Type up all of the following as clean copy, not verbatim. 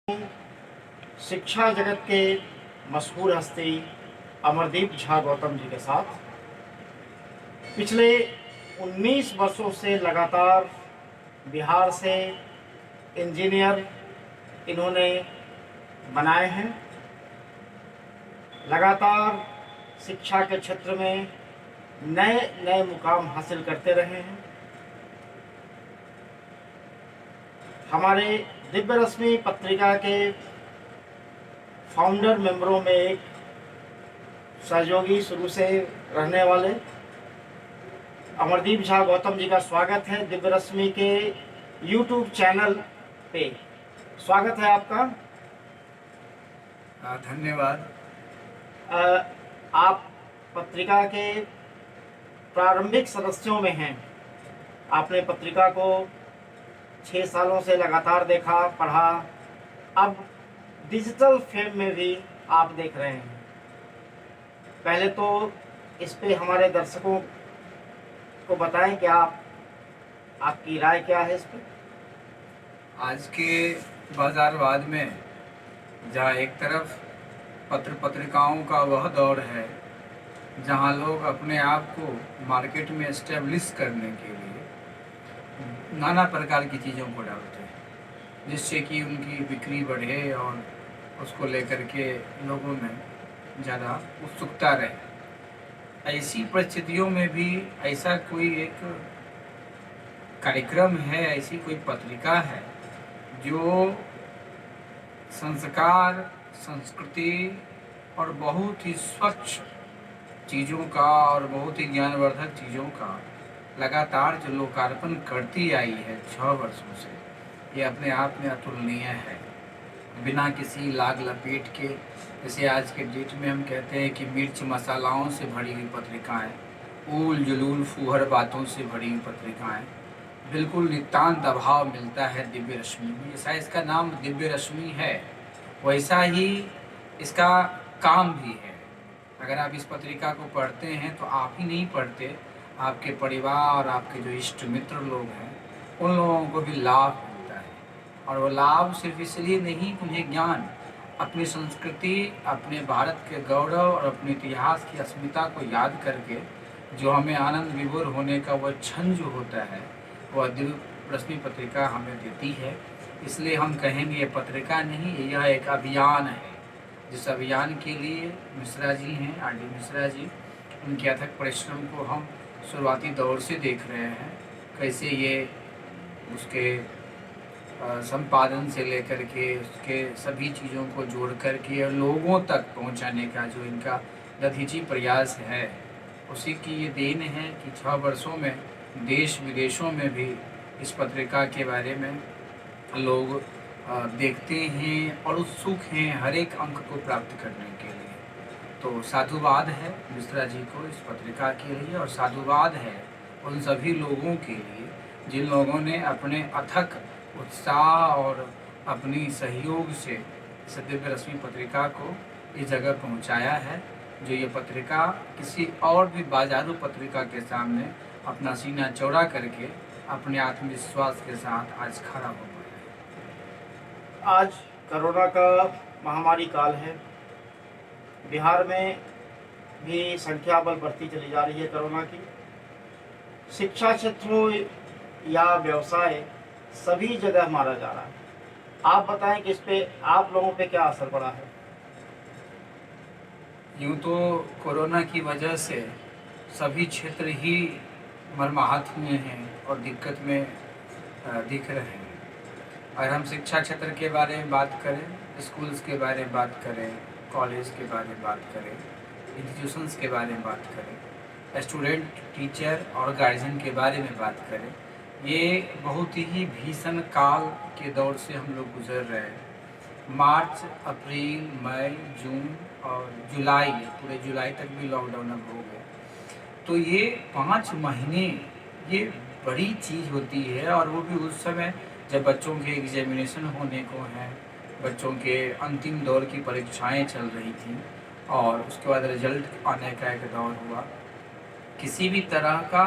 शिक्षा जगत के मशहूर हस्ती अमरदीप झा गौतम जी के साथ पिछले 19 वर्षों से लगातार बिहार से इंजीनियर इन्होंने बनाए हैं। लगातार शिक्षा के क्षेत्र में नए नए मुकाम हासिल करते रहे हैं। हमारे दिव्य रश्मि पत्रिका के फाउंडर मेंबरों में एक सहयोगी शुरू से रहने वाले अमरदीप झा गौतम जी का स्वागत है दिव्य रश्मि के यूट्यूब चैनल पे। स्वागत है आपका। धन्यवाद। आप पत्रिका के प्रारंभिक सदस्यों में हैं। आपने पत्रिका को 6 सालों से लगातार देखा, पढ़ा। अब डिजिटल फेम में भी आप देख रहे हैं। पहले तो इस पे हमारे दर्शकों को बताएं कि आपकी राय क्या है इस पे। आज के बाजारवाद में जहाँ एक तरफ पत्र पत्रिकाओं का वह दौर है जहाँ लोग अपने आप को मार्केट में एस्टेब्लिश करने के लिए नाना प्रकार की चीज़ों को डालते हैं जिससे कि उनकी बिक्री बढ़े और उसको लेकर के लोगों में ज़्यादा उत्सुकता रहे। ऐसी परिस्थितियों में भी ऐसा कोई एक कार्यक्रम है, ऐसी कोई पत्रिका है जो संस्कार, संस्कृति और बहुत ही स्वच्छ चीज़ों का और बहुत ही ज्ञानवर्धक चीज़ों का लगातार जो लोकार्पण करती आई है 6 वर्षों से, ये अपने आप में अतुलनीय है। बिना किसी लाग लपेट के, जैसे आज के डेट में हम कहते हैं कि मिर्च मसालाओं से भरी हुई पत्रिकाएं, ऊल जुलूल फूहड़ बातों से भरी हुई पत्रिकाएं, बिल्कुल नितांत अभाव मिलता है दिव्य रश्मि में। जैसा इसका नाम दिव्य रश्मि है वैसा ही इसका काम भी है। अगर आप इस पत्रिका को पढ़ते हैं तो आप ही नहीं पढ़ते, आपके परिवार और आपके जो इष्ट मित्र लोग हैं उन लोगों को भी लाभ मिलता है। और वो लाभ सिर्फ इसलिए नहीं, उन्हें ज्ञान, अपनी संस्कृति, अपने भारत के गौरव और अपने इतिहास की अस्मिता को याद करके जो हमें आनंद विभोर होने का वह क्षण जो होता है वह दिव्य रश्मि पत्रिका हमें देती है। इसलिए हम कहेंगे ये पत्रिका नहीं, यह एक अभियान है। जिस अभियान के लिए मिश्रा जी हैं, आर.डी. मिश्रा जी, उनके अथक परिश्रम को हम शुरुआती दौर से देख रहे हैं। कैसे ये उसके संपादन से लेकर के उसके सभी चीज़ों को जोड़ कर के लोगों तक पहुंचाने का जो इनका दधीची प्रयास है, उसी की ये देन है कि 6 वर्षों में देश विदेशों में भी इस पत्रिका के बारे में लोग देखते हैं और उत्सुक हैं हर एक अंक को प्राप्त करने के लिए। तो साधुवाद है मिश्रा जी को इस पत्रिका के लिए, और साधुवाद है उन सभी लोगों के लिए जिन लोगों ने अपने अथक उत्साह और अपनी सहयोग से इस दिव्य रश्मि पत्रिका को इस जगह पहुंचाया है, जो ये पत्रिका किसी और भी बाजारू पत्रिका के सामने अपना सीना चौड़ा करके अपने आत्मविश्वास के साथ आज खड़ा हो गया है। आज कोरोना का महामारी काल है। बिहार में भी संख्या बल बढ़ती चली जा रही है कोरोना की। शिक्षा क्षेत्र हो या व्यवसाय, सभी जगह मारा जा रहा है। आप बताएं कि इस पे आप लोगों पे क्या असर पड़ा है। यूँ तो कोरोना की वजह से सभी क्षेत्र ही मर्माहत हुए हैं और दिक्कत में दिख रहे हैं। अगर हम शिक्षा क्षेत्र के बारे में बात करें, स्कूल्स के बारे में बात करें, कॉलेज के बारे में बात करें, इंस्टीट्यूशंस के बारे में बात करें, स्टूडेंट, टीचर और गार्जियन के बारे में बात करें, ये बहुत ही भीषण काल के दौर से हम लोग गुजर रहे हैं। मार्च, अप्रैल, मई, जून और जुलाई, पूरे जुलाई तक भी लॉकडाउन अब हो गया। तो ये 5 महीने ये बड़ी चीज़ होती है, और वो भी उस समय जब बच्चों के एग्जामिनेशन होने को हैं, बच्चों के अंतिम दौर की परीक्षाएं चल रही थी और उसके बाद रिजल्ट आने का एक दौर हुआ। किसी भी तरह का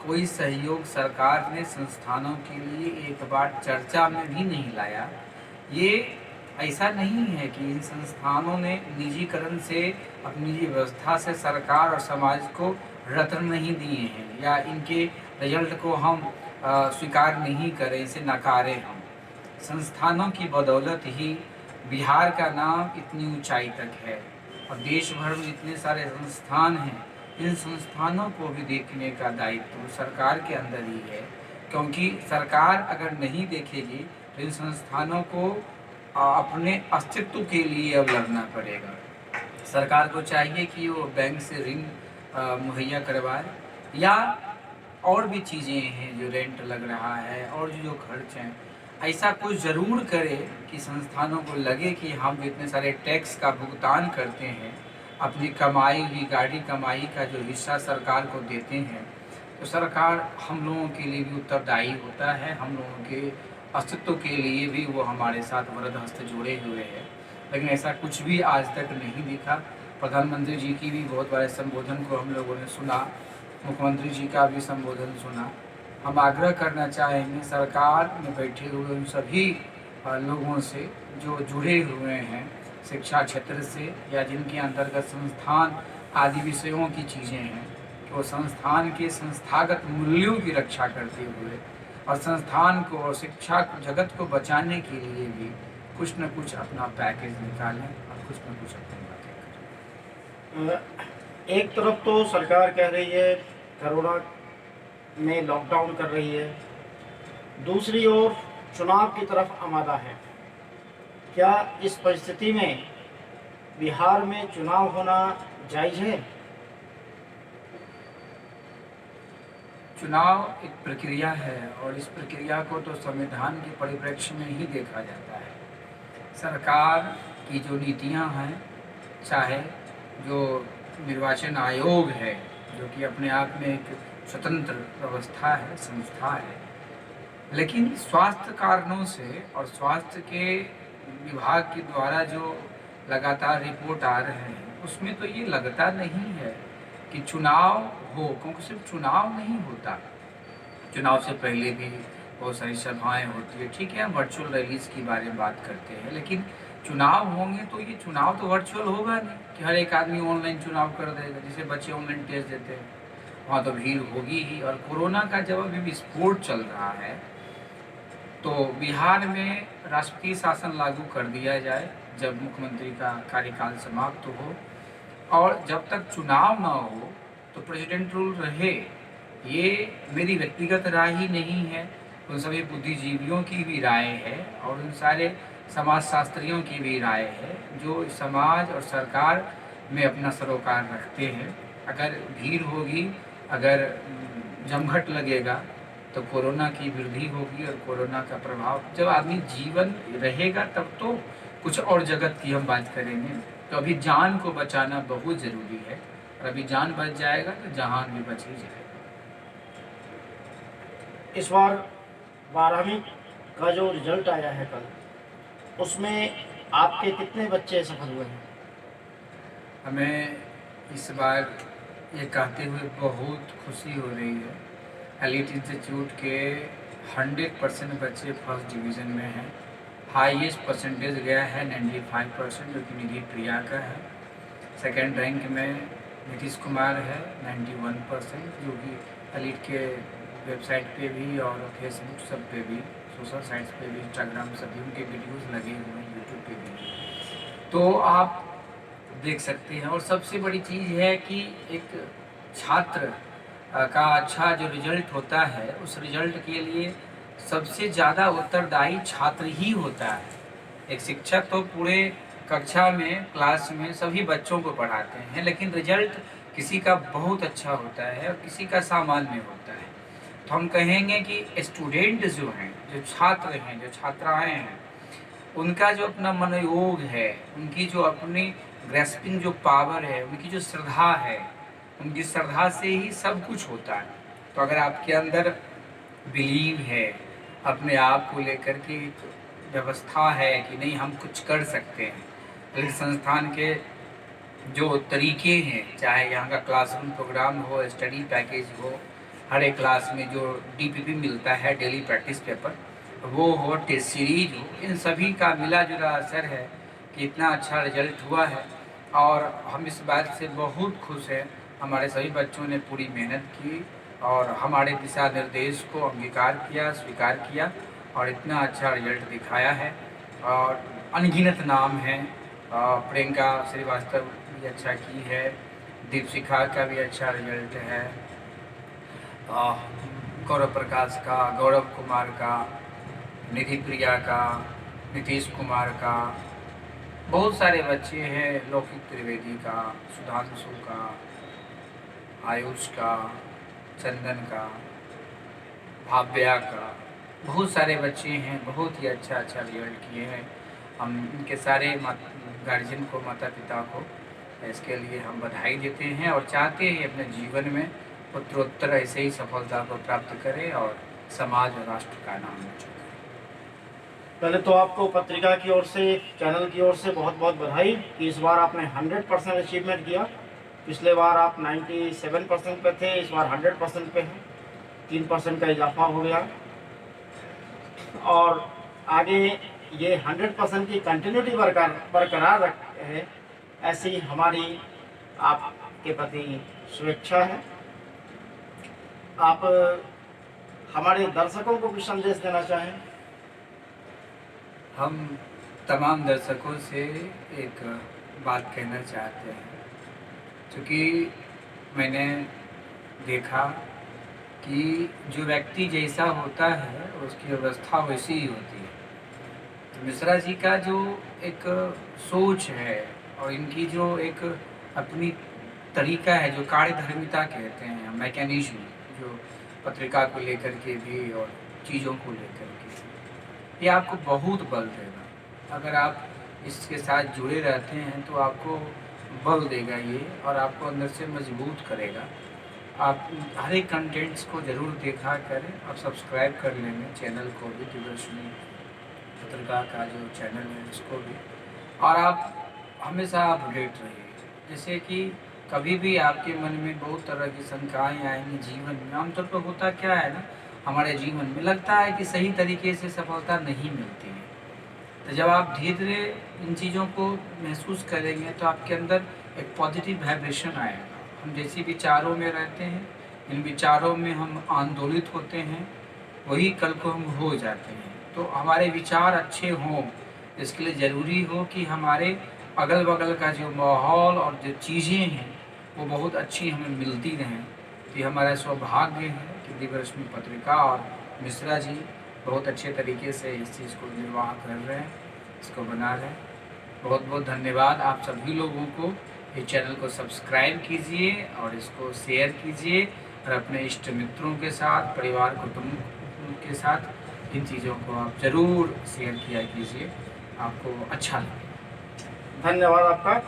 कोई सहयोग सरकार ने संस्थानों के लिए एक बार चर्चा में भी नहीं लाया। ये ऐसा नहीं है कि इन संस्थानों ने निजीकरण से, अपनी निजी व्यवस्था से सरकार और समाज को रत्न नहीं दिए हैं, या इनके रिजल्ट को हम स्वीकार नहीं करें, इसे नकारें हम। संस्थानों की बदौलत ही बिहार का नाम इतनी ऊंचाई तक है, और देश भर में इतने सारे संस्थान हैं। इन संस्थानों को भी देखने का दायित्व सरकार के अंदर ही है, क्योंकि सरकार अगर नहीं देखेगी तो इन संस्थानों को अपने अस्तित्व के लिए अब लड़ना पड़ेगा। सरकार को चाहिए कि वो बैंक से ऋण मुहैया करवाए, या और भी चीज़ें हैं जो रेंट लग रहा है और जो खर्च हैं, ऐसा कुछ ज़रूर करे कि संस्थानों को लगे कि हम जो इतने सारे टैक्स का भुगतान करते हैं, अपनी कमाई हुई गाड़ी कमाई का जो हिस्सा सरकार को देते हैं, तो सरकार हम लोगों के लिए भी उत्तरदायी होता है, हम लोगों के अस्तित्व के लिए भी वो हमारे साथ वरद हस्त जोड़े हुए हैं। लेकिन ऐसा कुछ भी आज तक नहीं दिखा। प्रधानमंत्री जी की भी बहुत बड़े संबोधन को हम लोगों ने सुना, मुख्यमंत्री जी का भी संबोधन सुना। हम आग्रह करना चाहेंगे सरकार में बैठे हुए उन सभी लोगों से जो जुड़े हुए हैं शिक्षा क्षेत्र से, या जिनके अंतर्गत संस्थान आदि विषयों की चीज़ें हैं, कि वो संस्थान के संस्थागत मूल्यों की रक्षा करते हुए और संस्थान को और शिक्षा जगत को बचाने के लिए भी कुछ न कुछ अपना पैकेज निकालें और कुछ न कुछ अपनी बातें करें। एक तरफ तो सरकार कह रही है कोरोना में लॉकडाउन कर रही है, दूसरी ओर चुनाव की तरफ आमादा है। क्या इस परिस्थिति में बिहार में चुनाव होना जायज़ है? चुनाव एक प्रक्रिया है, और इस प्रक्रिया को तो संविधान के परिप्रेक्ष्य में ही देखा जाता है। सरकार की जो नीतियां हैं, चाहे जो निर्वाचन आयोग है, जो कि अपने आप में एक स्वतंत्र व्यवस्था है, संस्था है, लेकिन स्वास्थ्य कारणों से और स्वास्थ्य के विभाग के द्वारा जो लगातार रिपोर्ट आ रहे हैं, उसमें तो ये लगता नहीं है कि चुनाव हो, क्योंकि सिर्फ चुनाव नहीं होता, चुनाव से पहले भी बहुत सारी सभाएं होती है। ठीक है, हम वर्चुअल रैलीज के बारे में बात करते हैं, लेकिन चुनाव होंगे तो ये चुनाव तो वर्चुअल होगा नहीं कि हर एक आदमी ऑनलाइन चुनाव कर देगा। जैसे बच्चे ऑनलाइन टेस्ट देते हैं, वहाँ तो भीड़ होगी ही। और कोरोना का जब अभी विस्फोट चल रहा है, तो बिहार में राष्ट्रपति शासन लागू कर दिया जाए जब मुख्यमंत्री का कार्यकाल समाप्त हो, और जब तक चुनाव ना हो तो प्रेसिडेंट रूल रहे। ये मेरी व्यक्तिगत राय ही नहीं है, उन सभी बुद्धिजीवियों की भी राय है, और उन सारे समाजशास्त्रियों की भी राय है जो समाज और सरकार में अपना सरोकार रखते हैं। अगर भीड़ होगी, अगर जमघट लगेगा, तो कोरोना की वृद्धि होगी, और कोरोना का प्रभाव जब आदमी जीवन रहेगा तब तो कुछ और जगत की हम बात करेंगे। तो अभी जान को बचाना बहुत ज़रूरी है, और अभी जान बच जाएगा तो जहान भी बच ही जाएगा। इस बार 12वीं का जो रिजल्ट आया है कल, उसमें आपके कितने बच्चे सफल हुए हैं? हमें इस बार ये कहते हुए बहुत खुशी हो रही है, एलीट इंस्टीट्यूट के 100% बच्चे फर्स्ट डिवीज़न में हैं। हाईएस्ट परसेंटेज गया है 95%, जो कि निधि प्रिया का है। सेकेंड रैंक में नीतीश कुमार है 91%, जो कि एलीट के वेबसाइट पे भी और फेसबुक सब पे भी, सोशल साइट्स पे भी, इंस्टाग्राम सभी उनके वीडियोस लगे हुए हैं, यूट्यूब पे भी, तो आप देख सकते हैं। और सबसे बड़ी चीज़ है कि एक छात्र का अच्छा जो रिजल्ट होता है, उस रिजल्ट के लिए सबसे ज़्यादा उत्तरदायी छात्र ही होता है। एक शिक्षक तो पूरे कक्षा में, क्लास में सभी बच्चों को पढ़ाते हैं, लेकिन रिजल्ट किसी का बहुत अच्छा होता है और किसी का सामान्य होता है। तो हम कहेंगे कि स्टूडेंट जो हैं, जो छात्र हैं, जो छात्राएं हैं, उनका जो अपना मनोयोग है, उनकी जो अपनी ग्रेस्पिंग जो पावर है, उनकी जो श्रद्धा है, उनकी श्रद्धा से ही सब कुछ होता है। तो अगर आपके अंदर बिलीव है, अपने आप को लेकर के व्यवस्था है कि नहीं हम कुछ कर सकते हैं, लेकिन संस्थान के जो तरीके हैं, चाहे यहाँ का क्लासरूम प्रोग्राम हो, स्टडी पैकेज हो, हर एक क्लास में जो DPP मिलता है, डेली प्रैक्टिस पेपर, वो हो, टेस्ट सीरीज हो, इन सभी का मिला जुला असर है कि इतना अच्छा रिजल्ट हुआ है। और हम इस बात से बहुत खुश हैं। हमारे सभी बच्चों ने पूरी मेहनत की और हमारे दिशा निर्देश को अंगीकार किया, स्वीकार किया और इतना अच्छा रिजल्ट दिखाया है। और अनगिनत नाम हैं। प्रियंका श्रीवास्तव भी अच्छा की है, दीपशिखा का भी अच्छा रिजल्ट है, गौरव प्रकाश का, गौरव कुमार का, निधि प्रिया का, नीतीश कुमार का, बहुत सारे बच्चे हैं, लौकिक त्रिवेदी का, सुधांशु का, आयुष का, चंदन का, भाव्या का, बहुत सारे बच्चे हैं, बहुत ही अच्छा अच्छा रिजल्ट किए हैं। हम इनके सारे गार्जियन को, माता पिता को इसके लिए हम बधाई देते हैं और चाहते हैं अपने जीवन में उत्तरोत्तर ऐसे ही सफलता को प्राप्त करें और समाज और राष्ट्र का नाम ऊंचा करें। पहले तो आपको पत्रिका की ओर से, चैनल की ओर से बहुत बहुत बधाई कि इस बार आपने 100% अचीवमेंट किया। पिछले बार आप 97% पे थे, इस बार 100% पे हैं, 3% का इजाफा हो गया। और आगे ये 100% की कंटिन्यूटी बरकरार है, ऐसी हमारी आपके प्रति शुभेच्छा है। आप हमारे दर्शकों को भी संदेश देना चाहें? हम तमाम दर्शकों से एक बात कहना चाहते हैं, क्योंकि मैंने देखा कि जो व्यक्ति जैसा होता है उसकी अवस्था वैसी ही होती है। तो मिश्रा जी का जो एक सोच है और इनकी जो एक अपनी तरीका है, जो कार्यधर्मिता कहते हैं, मैकेनिज्म, जो पत्रिका को लेकर के भी और चीज़ों को लेकर के, ये आपको बहुत बल देगा। अगर आप इसके साथ जुड़े रहते हैं तो आपको बल देगा ये और आपको अंदर से मजबूत करेगा। आप हर एक कंटेंट्स को ज़रूर देखा करें और सब्सक्राइब कर लेंगे चैनल को भी, दिव्यदर्शनी पत्रिका का जो चैनल है उसको भी, और आप हमेशा अपडेट रहिए। जैसे कि कभी भी आपके मन में बहुत तरह की शंकाएँ आएंगी जीवन में। आमतौर पर होता क्या है ना, हमारे जीवन में लगता है कि सही तरीके से सफलता नहीं मिलती है। तो जब आप धीरे धीरे इन चीज़ों को महसूस करेंगे तो आपके अंदर एक पॉजिटिव वाइब्रेशन आएगा। हम जैसे विचारों में रहते हैं, इन विचारों में हम आंदोलित होते हैं, वही कल को हम हो जाते हैं। तो हमारे विचार अच्छे हों, इसके लिए ज़रूरी हो कि हमारे अगल बगल का जो माहौल और जो चीज़ें हैं वो बहुत अच्छी हमें मिलती रहें। तो ये हमारा सौभाग्य है कि दिव्यदर्शनी पत्रिका और मिश्रा जी बहुत अच्छे तरीके से इस चीज़ को निर्वाह कर रहे हैं, इसको बना रहे हैं। बहुत बहुत धन्यवाद आप सभी लोगों को। इस चैनल को सब्सक्राइब कीजिए और इसको शेयर कीजिए और अपने इष्ट मित्रों के साथ, परिवार कुटुंब के साथ इन चीज़ों को आप ज़रूर शेयर किया कीजिए, आपको अच्छा लगे। धन्यवाद आपका।